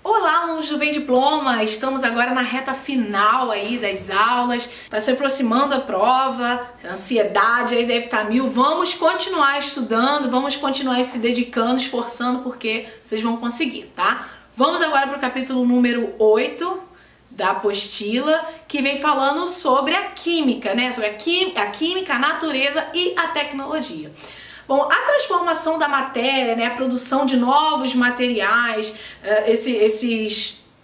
Olá, alunos do Vem Diploma! Estamos agora na reta final aí das aulas, está se aproximando a prova, a ansiedade aí deve estar mil. Vamos continuar estudando, vamos continuar se dedicando, esforçando, porque vocês vão conseguir, tá? Vamos agora para o capítulo número 8 da apostila, que vem falando sobre a química, né? Sobre a química, a natureza e a tecnologia. Bom, a transformação da matéria, né, a produção de novos materiais,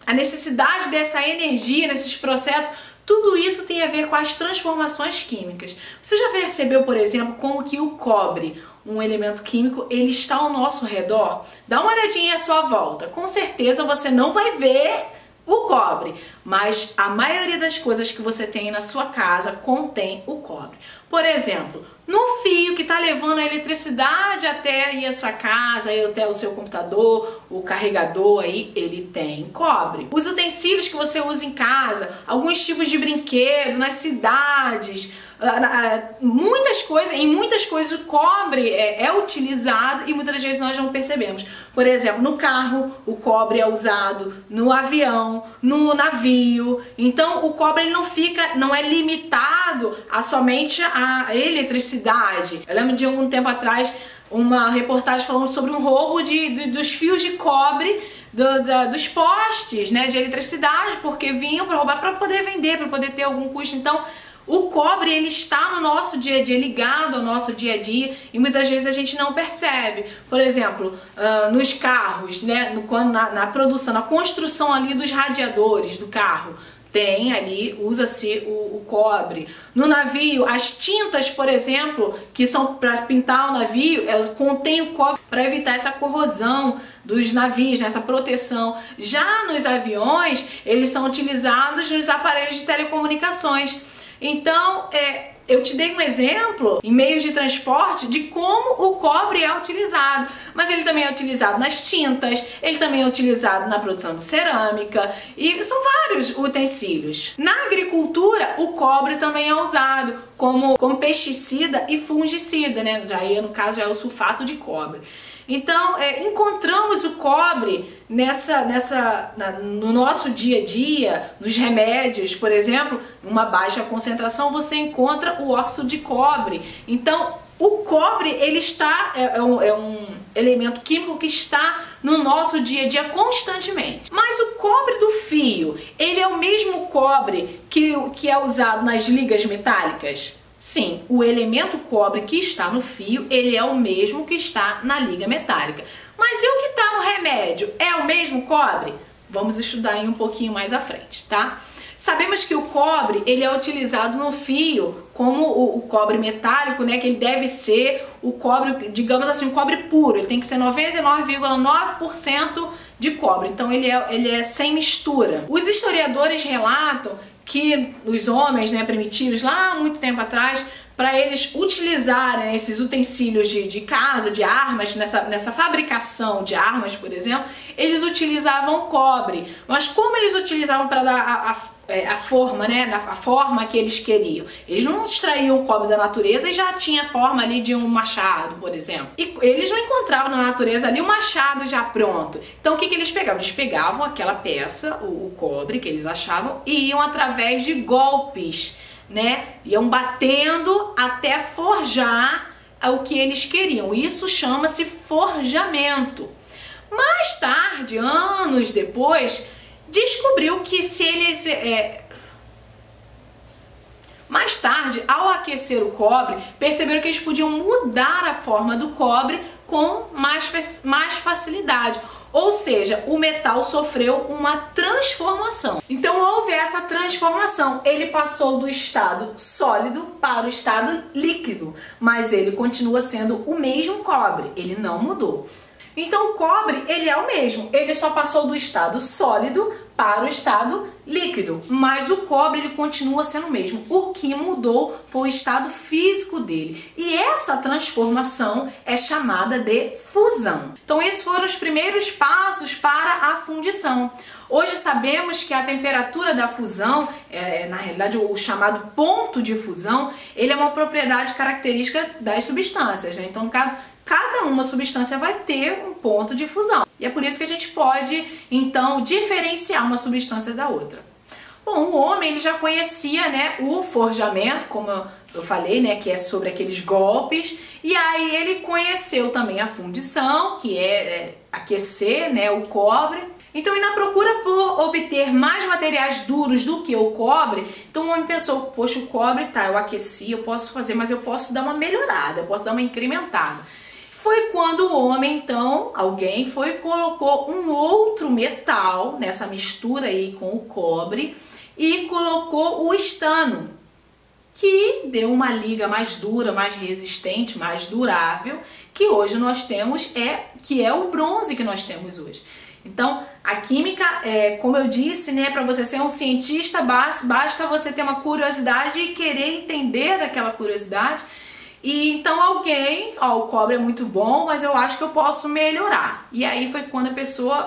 a necessidade dessa energia nesses processos, tudo isso tem a ver com as transformações químicas. Você já percebeu, por exemplo, como que o cobre, um elemento químico, ele está ao nosso redor? Dá uma olhadinha à sua volta. Com certeza você não vai ver o cobre, mas a maioria das coisas que você tem na sua casa contém o cobre. Por exemplo, no fio que está levando a eletricidade até aí a sua casa, até o seu computador, o carregador aí, ele tem cobre. Os utensílios que você usa em casa, alguns tipos de brinquedo nas cidades, em muitas coisas o cobre é utilizado e muitas vezes nós não percebemos. Por exemplo, no carro o cobre é usado, no avião, no navio. Então o cobre ele não é limitado a somente a eletricidade. Eu lembro de algum tempo atrás uma reportagem falando sobre um roubo dos fios de cobre dos postes, né, de eletricidade, porque vinham para roubar para poder vender, para poder ter algum custo. Então o cobre ele está no nosso dia a dia, ligado ao nosso dia a dia, e muitas vezes a gente não percebe. Por exemplo, nos carros, né, na produção, na construção ali dos radiadores do carro, tem ali, usa-se o cobre. No navio, as tintas, por exemplo, que são para pintar o navio, elas contêm o cobre para evitar essa corrosão dos navios, né, essa proteção. Já nos aviões, eles são utilizados nos aparelhos de telecomunicações. Então, eu te dei um exemplo em meios de transporte de como o cobre é utilizado, mas ele também é utilizado nas tintas, ele também é utilizado na produção de cerâmica e são vários utensílios. Na agricultura, o cobre também é usado como pesticida e fungicida, né? No caso, é o sulfato de cobre. Então, encontramos o cobre no nosso dia a dia, nos remédios, por exemplo, numa baixa concentração você encontra o óxido de cobre. Então, o cobre ele é um elemento químico que está no nosso dia a dia constantemente. Mas o cobre do fio, ele é o mesmo cobre que é usado nas ligas metálicas? Sim, o elemento cobre que está no fio, ele é o mesmo que está na liga metálica. Mas e o que está no remédio? É o mesmo cobre? Vamos estudar aí um pouquinho mais à frente, tá? Sabemos que o cobre, ele é utilizado no fio como o cobre metálico, né? Que ele deve ser o cobre, digamos assim, o cobre puro. Ele tem que ser 99,9% de cobre. Então ele é sem mistura. Os historiadores relatam que os homens, né, primitivos, lá há muito tempo atrás, para eles utilizarem esses utensílios de casa, de armas, nessa fabricação de armas, por exemplo, eles utilizavam cobre. Mas como eles utilizavam para dar a forma, né, a forma que eles queriam? Eles não extraíam o cobre da natureza e já tinha a forma ali de um machado, por exemplo. E eles não encontravam na natureza ali um machado já pronto. Então o que eles pegavam? Eles pegavam aquela peça, o cobre que eles achavam, e iam através de golpes, né? Iam batendo até forjar o que eles queriam. Isso chama-se forjamento. Mais tarde, anos depois, descobriu que mais tarde, ao aquecer o cobre, perceberam que eles podiam mudar a forma do cobre com mais facilidade. Ou seja, o metal sofreu uma transformação. Então houve essa transformação. Ele passou do estado sólido para o estado líquido, mas ele continua sendo o mesmo cobre, ele não mudou. Então o cobre, ele é o mesmo, ele só passou do estado sólido para o estado líquido, mas o cobre ele continua sendo o mesmo. O que mudou foi o estado físico dele. E essa transformação é chamada de fusão. Então esses foram os primeiros passos para a fundição. Hoje sabemos que a temperatura da fusão, na realidade o chamado ponto de fusão, ele é uma propriedade característica das substâncias, né? Então no caso, cada uma substância vai ter um ponto de fusão. E é por isso que a gente pode, então, diferenciar uma substância da outra. Bom, o homem ele já conhecia, né, o forjamento, como eu falei, né, que é sobre aqueles golpes, e aí ele conheceu também a fundição, que é aquecer, né, o cobre. Então, e na procura por obter mais materiais duros do que o cobre, então o homem pensou, poxa, o cobre, tá, eu aqueci, eu posso fazer, mas eu posso dar uma melhorada, eu posso dar uma incrementada. Foi quando o homem, então, alguém foi e colocou um outro metal nessa mistura aí com o cobre e colocou o estano, que deu uma liga mais dura, mais resistente, mais durável, que hoje nós temos, que é o bronze que nós temos hoje. Então, a química, como eu disse, né, para você ser um cientista, basta você ter uma curiosidade e querer entender daquela curiosidade. E então alguém, o cobre é muito bom, mas eu acho que eu posso melhorar. E aí foi quando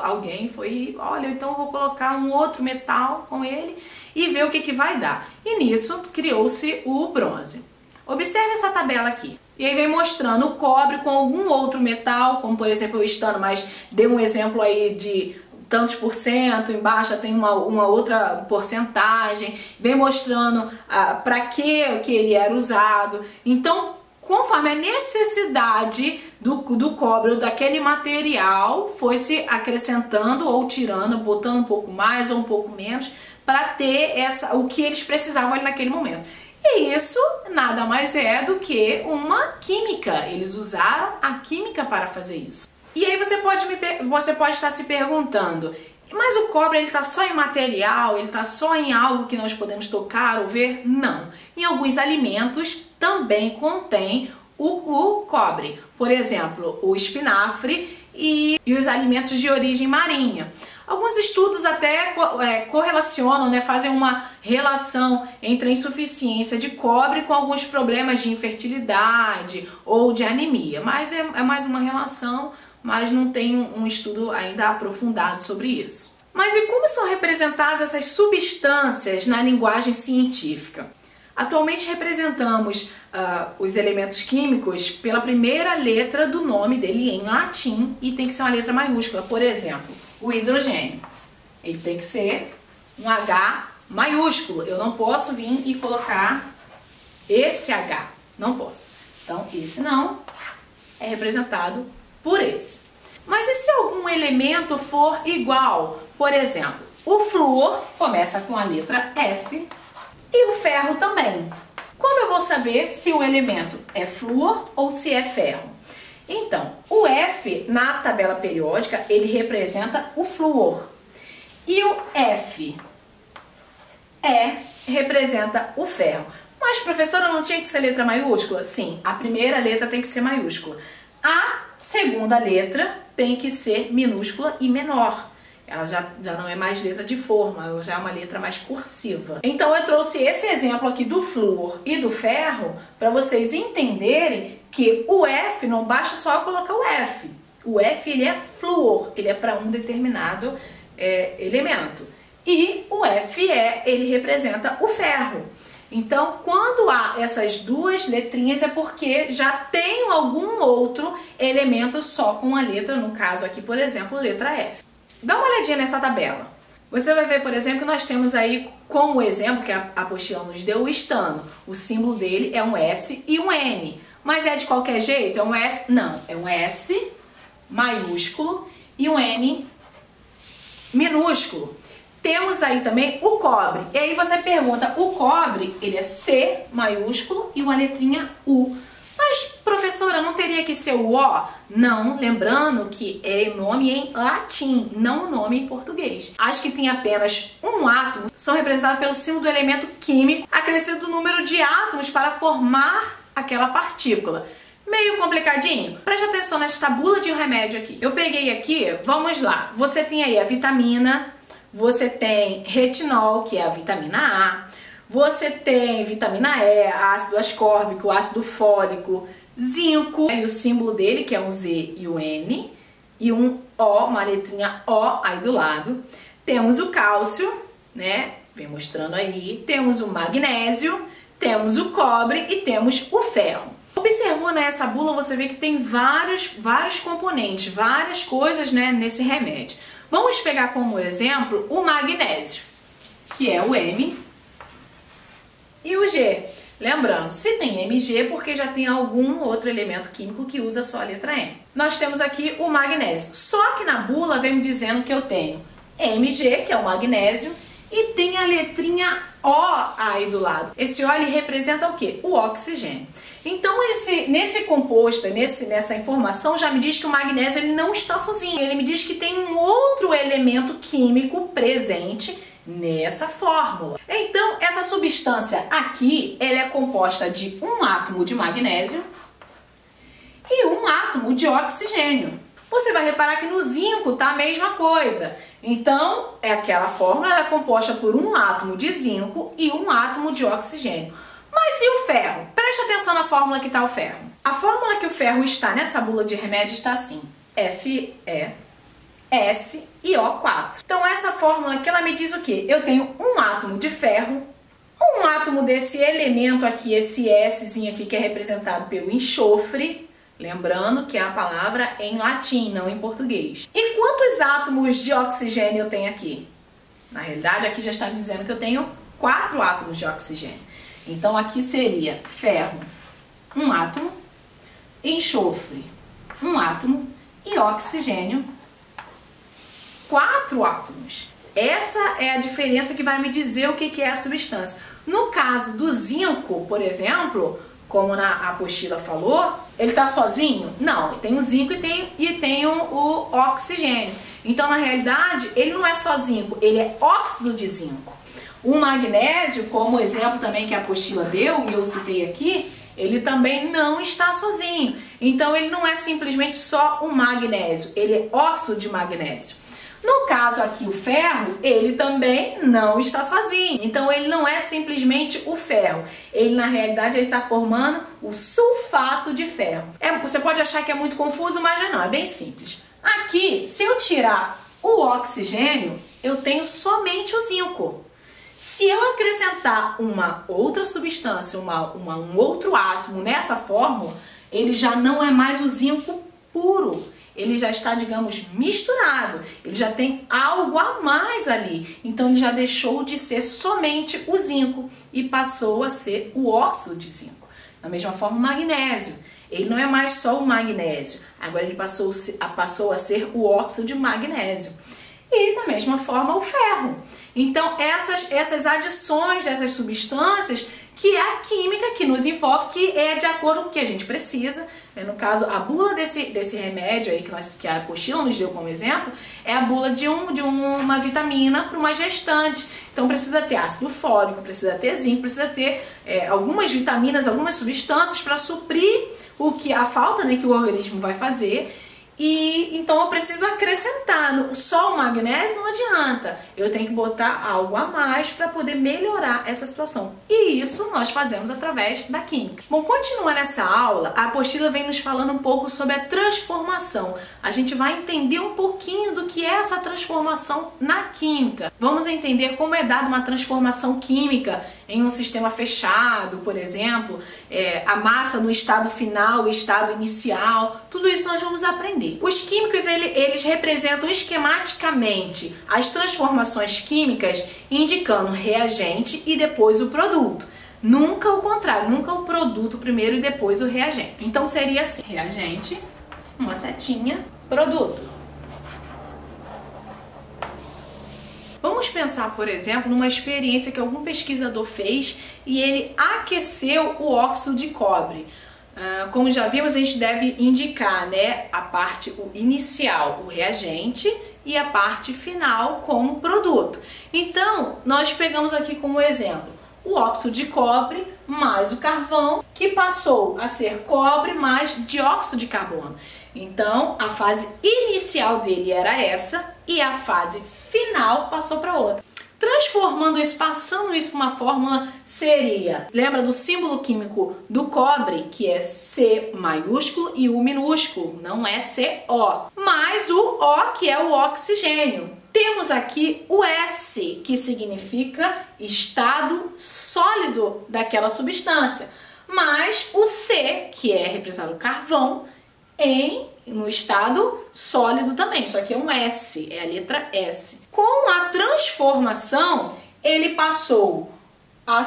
alguém foi, olha, então eu vou colocar um outro metal com ele e ver o que vai dar. E nisso criou-se o bronze. Observe essa tabela aqui. E aí vem mostrando o cobre com algum outro metal, como por exemplo o estano, mas deu um exemplo aí de tantos por cento, embaixo tem uma outra porcentagem, vem mostrando para que ele era usado. Então, conforme a necessidade do cobre ou daquele material, foi se acrescentando ou tirando, botando um pouco mais ou um pouco menos, para ter o que eles precisavam ali naquele momento. E isso nada mais é do que uma química. Eles usaram a química para fazer isso. E aí você pode estar se perguntando, mas o cobre ele está só em material, ele está só em algo que nós podemos tocar ou ver? Não. Em alguns alimentos também contém o cobre. Por exemplo, o espinafre e os alimentos de origem marinha. Alguns estudos até correlacionam, né, fazem uma relação entre a insuficiência de cobre com alguns problemas de infertilidade ou de anemia. Mas é mais uma relação, mas não tem um estudo ainda aprofundado sobre isso. Mas e como são representadas essas substâncias na linguagem científica? Atualmente representamos os elementos químicos pela primeira letra do nome dele em latim e tem que ser uma letra maiúscula. Por exemplo, o hidrogênio, ele tem que ser um H maiúsculo. Eu não posso vir e colocar esse H, não posso. Então, esse não é representado por esse. Mas e se algum elemento for igual? Por exemplo, o flúor começa com a letra F e o ferro também. Como eu vou saber se o elemento é flúor ou se é ferro? Então, o F na tabela periódica, ele representa o flúor. E o F representa o ferro. Mas, professora, não tinha que ser letra maiúscula? Sim, a primeira letra tem que ser maiúscula. A segunda letra tem que ser minúscula e menor. Ela já não é mais letra de forma, ela já é uma letra mais cursiva. Então eu trouxe esse exemplo aqui do flúor e do ferro para vocês entenderem que o F não basta só colocar o F. O F ele é flúor, ele é para um determinado elemento. E o Fe ele representa o ferro. Então, quando há essas duas letrinhas é porque já tem algum outro elemento só com a letra, no caso aqui, por exemplo, letra F. Dá uma olhadinha nessa tabela. Você vai ver, por exemplo, que nós temos aí como exemplo que a apostila nos deu o estano. O símbolo dele é um S e um N. Mas é de qualquer jeito? É um S? Não, é um S maiúsculo e um N minúsculo. Temos aí também o cobre. E aí você pergunta, o cobre, ele é C maiúsculo e uma letrinha U. Mas, professora, não teria que ser o O? Não, lembrando que é nome em latim, não o nome em português. As que têm apenas um átomo são representadas pelo símbolo do elemento químico acrescido do número de átomos para formar aquela partícula. Meio complicadinho? Preste atenção nesta bula de remédio aqui. Eu peguei aqui, vamos lá. Você tem aí a vitamina, você tem retinol, que é a vitamina A, você tem vitamina E, ácido ascórbico, ácido fólico, zinco, e o símbolo dele, que é um Z e o N, e um O, uma letrinha O aí do lado. Temos o cálcio, né? Vem mostrando aí. Temos o magnésio, temos o cobre e temos o ferro. O Observou nessa bula, você vê que tem vários componentes, várias coisas, né, nesse remédio. Vamos pegar como exemplo o magnésio, que é o M e o G. Lembrando, se tem Mg, porque já tem algum outro elemento químico que usa só a letra M. Nós temos aqui o magnésio. Só que na bula vem me dizendo que eu tenho Mg, que é o magnésio, e tem a letrinha O aí do lado. Esse O ele representa o quê? O oxigênio. Então, nesse composto, nessa informação, já me diz que o magnésio ele não está sozinho. Ele me diz que tem um outro elemento químico presente nessa fórmula. Então, essa substância aqui, ela é composta de um átomo de magnésio e um átomo de oxigênio. Você vai reparar que no zinco tá a mesma coisa. Então, aquela fórmula ela é composta por um átomo de zinco e um átomo de oxigênio. Mas e o ferro? Preste atenção na fórmula que está o ferro. A fórmula que o ferro está nessa bula de remédio está assim: Fe, S e O4. Então essa fórmula aqui, ela me diz o quê? Eu tenho um átomo de ferro, um átomo desse elemento aqui, esse Szinho aqui que é representado pelo enxofre, lembrando que é a palavra em latim, não em português. E quantos átomos de oxigênio eu tenho aqui? Na realidade aqui já está me dizendo que eu tenho 4 átomos de oxigênio. Então aqui seria ferro, um átomo, enxofre, um átomo e oxigênio, 4 átomos. Essa é a diferença que vai me dizer o que é a substância. No caso do zinco, por exemplo, como na apostila falou, ele está sozinho? Não, tem o zinco e tem o oxigênio. Então, na realidade, ele não é só zinco, ele é óxido de zinco. O magnésio, como exemplo também que a apostila deu, e eu citei aqui, ele também não está sozinho. Então, ele não é simplesmente só o magnésio, ele é óxido de magnésio. No caso aqui, o ferro, ele também não está sozinho. Então, ele não é simplesmente o ferro. Ele, na realidade, ele está formando o sulfato de ferro. Você pode achar que é muito confuso, mas não, é bem simples. Aqui, se eu tirar o oxigênio, eu tenho somente o zinco. Se eu acrescentar uma outra substância, um outro átomo nessa fórmula, ele já não é mais o zinco puro. Ele já está, digamos, misturado. Ele já tem algo a mais ali. Então, ele já deixou de ser somente o zinco e passou a ser o óxido de zinco. Da mesma forma, o magnésio. Ele não é mais só o magnésio. Agora, ele passou a ser o óxido de magnésio. E, da mesma forma, o ferro. Então, essas adições dessas substâncias, que é a química que nos envolve, que é de acordo com o que a gente precisa. No caso, a bula desse remédio aí que a apostila nos deu como exemplo, é a bula de uma vitamina para uma gestante. Então, precisa ter ácido fólico, precisa ter zinco, precisa ter algumas vitaminas, algumas substâncias para suprir a falta, né, que o organismo vai fazer. E então eu preciso acrescentar, só o magnésio não adianta, eu tenho que botar algo a mais para poder melhorar essa situação. E isso nós fazemos através da química. Bom, continuando essa aula, a apostila vem nos falando um pouco sobre a transformação. A gente vai entender um pouquinho do que é essa transformação na química. Vamos entender como é dada uma transformação química em um sistema fechado, por exemplo, a massa no estado final, o estado inicial, tudo isso nós vamos aprender. Os químicos, eles representam esquematicamente as transformações químicas, indicando reagente e depois o produto. Nunca o contrário, nunca o produto primeiro e depois o reagente. Então seria assim, reagente, uma setinha, produto. Vamos pensar, por exemplo, numa experiência que algum pesquisador fez e ele aqueceu o óxido de cobre. Como já vimos, a gente deve indicar, né, a parte inicial, o reagente, e a parte final como produto. Então, nós pegamos aqui como exemplo o óxido de cobre mais o carvão, que passou a ser cobre mais dióxido de carbono. Então, a fase inicial dele era essa e a fase final passou para outra. Transformando isso, passando isso para uma fórmula, seria... Lembra do símbolo químico do cobre, que é C maiúsculo e U minúsculo, não é CO. Mais o O, que é o oxigênio. Temos aqui o S, que significa estado sólido daquela substância. mais o C, que é representado o carvão, no estado sólido também, só que é um S, é a letra S. Com a transformação, ele passou a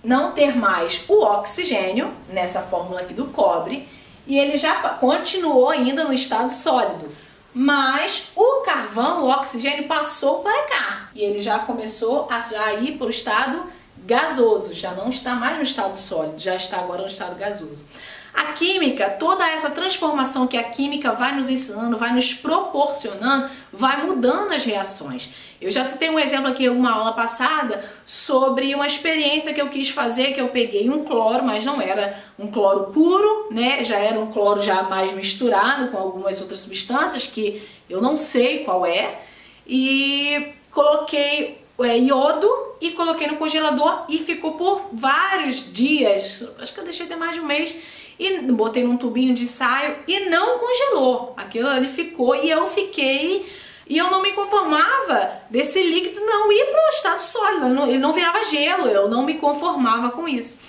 não ter mais o oxigênio, nessa fórmula aqui do cobre, e ele já continuou ainda no estado sólido. Mas o carvão, o oxigênio, passou para cá, e ele já começou a ir para o estado gasoso, já não está mais no estado sólido, já está agora no estado gasoso. A química, toda essa transformação que a química vai nos ensinando, vai nos proporcionando, vai mudando as reações. Eu já citei um exemplo aqui em uma aula passada sobre uma experiência que eu quis fazer, que eu peguei um cloro, mas não era um cloro puro, né? Já era um cloro já mais misturado com algumas outras substâncias que eu não sei qual é, e coloquei iodo e coloquei no congelador e ficou por vários dias, acho que eu deixei até mais de um mês, e botei num tubinho de ensaio e não congelou. Aquilo ali ficou e eu fiquei, e eu não me conformava desse líquido não ir para o estado sólido, ele não virava gelo, eu não me conformava com isso.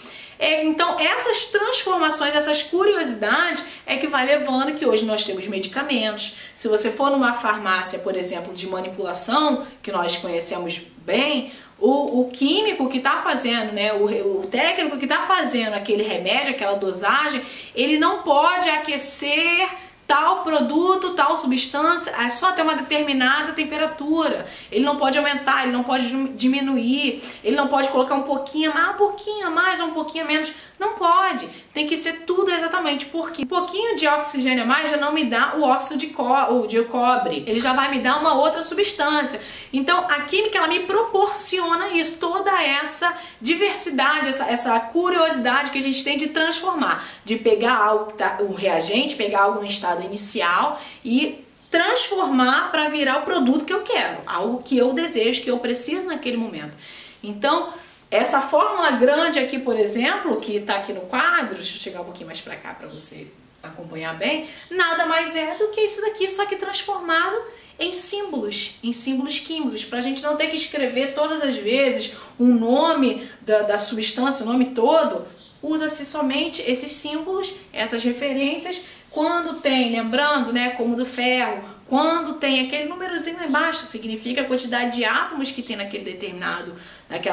Então essas transformações, essas curiosidades é que vai levando que hoje nós temos medicamentos. Se você for numa farmácia, por exemplo, de manipulação, que nós conhecemos bem, o químico que está fazendo, né, o técnico que está fazendo aquele remédio, aquela dosagem, ele não pode aquecer tal produto, tal substância, é só até uma determinada temperatura. Ele não pode aumentar, ele não pode diminuir, ele não pode colocar um pouquinho a mais ou um pouquinho a menos. Não pode. Tem que ser tudo exatamente, porque um pouquinho de oxigênio a mais já não me dá o óxido de cobre. Ele já vai me dar uma outra substância. Então a química, ela me proporciona isso, toda essa diversidade, essa curiosidade que a gente tem de transformar, de pegar algo que tá, um reagente, pegar algo no estado inicial e transformar para virar o produto que eu quero, algo que eu desejo, que eu preciso naquele momento. Então, essa fórmula grande aqui, por exemplo, que está aqui no quadro, deixa eu chegar um pouquinho mais para cá para você acompanhar bem, nada mais é do que isso daqui, só que transformado em símbolos químicos, para a gente não ter que escrever todas as vezes o nome da substância, o nome todo. Usa-se somente esses símbolos, essas referências, quando tem, lembrando, né, como do ferro, quando tem aquele númerozinho lá embaixo, significa a quantidade de átomos que tem naquela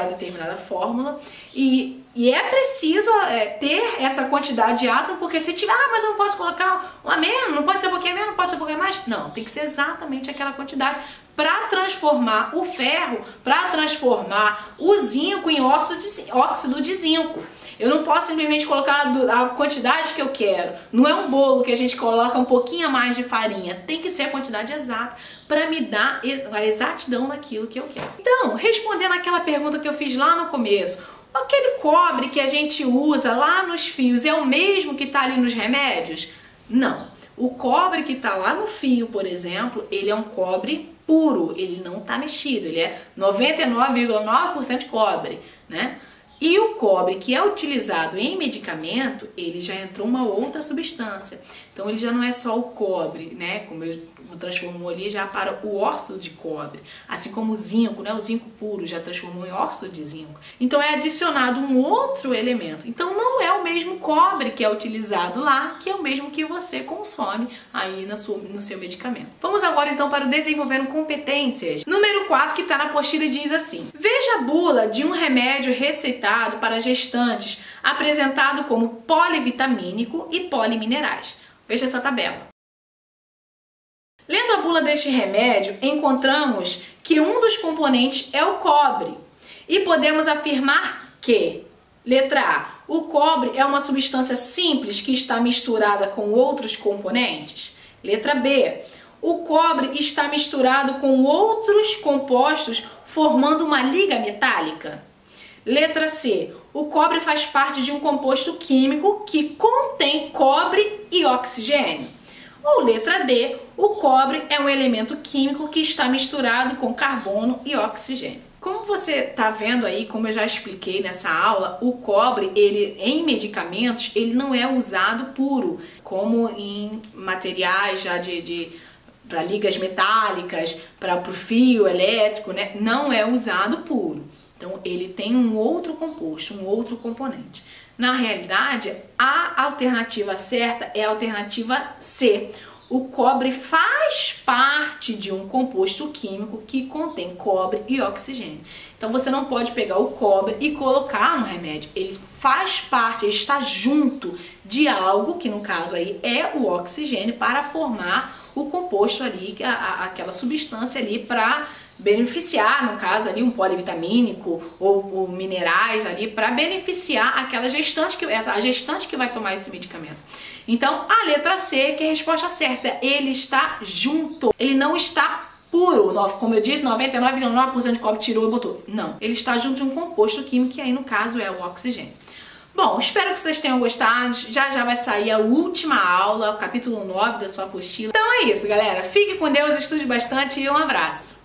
determinada fórmula. E é preciso ter essa quantidade de átomos, porque se tiver, mas eu não posso colocar um a menos, não pode ser um pouquinho a menos, não pode ser um pouquinho a mais. Não, tem que ser exatamente aquela quantidade para transformar o ferro, para transformar o zinco em óxido de zinco. Eu não posso simplesmente colocar a quantidade que eu quero. Não é um bolo que a gente coloca um pouquinho a mais de farinha. Tem que ser a quantidade exata para me dar a exatidão daquilo que eu quero. Então, respondendo aquela pergunta que eu fiz lá no começo, aquele cobre que a gente usa lá nos fios é o mesmo que está ali nos remédios? Não. O cobre que está lá no fio, por exemplo, ele é um cobre puro, ele não está mexido, ele é 99,9% cobre, né? E o cobre que é utilizado em medicamento, ele já entrou uma outra substância. Então ele já não é só o cobre, né? Como eu transformou ali já para o óxido de cobre. Assim como o zinco, né? O zinco puro já transformou em óxido de zinco. Então é adicionado um outro elemento. Então não é o mesmo cobre que é utilizado lá, que é o mesmo que você consome aí no seu medicamento. Vamos agora então para o desenvolvendo competências. Número 4, que está na apostila, diz assim: veja a bula de um remédio receitado para gestantes apresentado como polivitamínico e poliminerais. Veja essa tabela. Lendo a bula deste remédio, encontramos que um dos componentes é o cobre. E podemos afirmar que, letra A, o cobre é uma substância simples que está misturada com outros componentes. Letra B, o cobre está misturado com outros compostos formando uma liga metálica. Letra C, o cobre faz parte de um composto químico que contém cobre e oxigênio. Ou letra D, o cobre é um elemento químico que está misturado com carbono e oxigênio. Como você está vendo aí, como eu já expliquei nessa aula, o cobre, ele em medicamentos, ele não é usado puro, como em materiais já para ligas metálicas, para o fio elétrico, né? Não é usado puro. Então ele tem um outro composto, um outro componente. Na realidade, a alternativa certa é a alternativa C. O cobre faz parte de um composto químico que contém cobre e oxigênio. Então você não pode pegar o cobre e colocar no remédio. Ele faz parte, ele está junto de algo, que no caso aí é o oxigênio, para formar o composto ali, aquela substância ali para beneficiar, no caso ali, um polivitamínico ou minerais ali para beneficiar aquela gestante a gestante que vai tomar esse medicamento. Então, a letra C, que é a resposta certa, ele está junto, ele não está puro, como eu disse, 99,9% de cobre tirou e botou. Não, ele está junto de um composto químico, que aí no caso é o oxigênio. Bom, espero que vocês tenham gostado. Já vai sair a última aula, o capítulo 9 da sua apostila. Então é isso, galera. Fique com Deus, estude bastante e um abraço.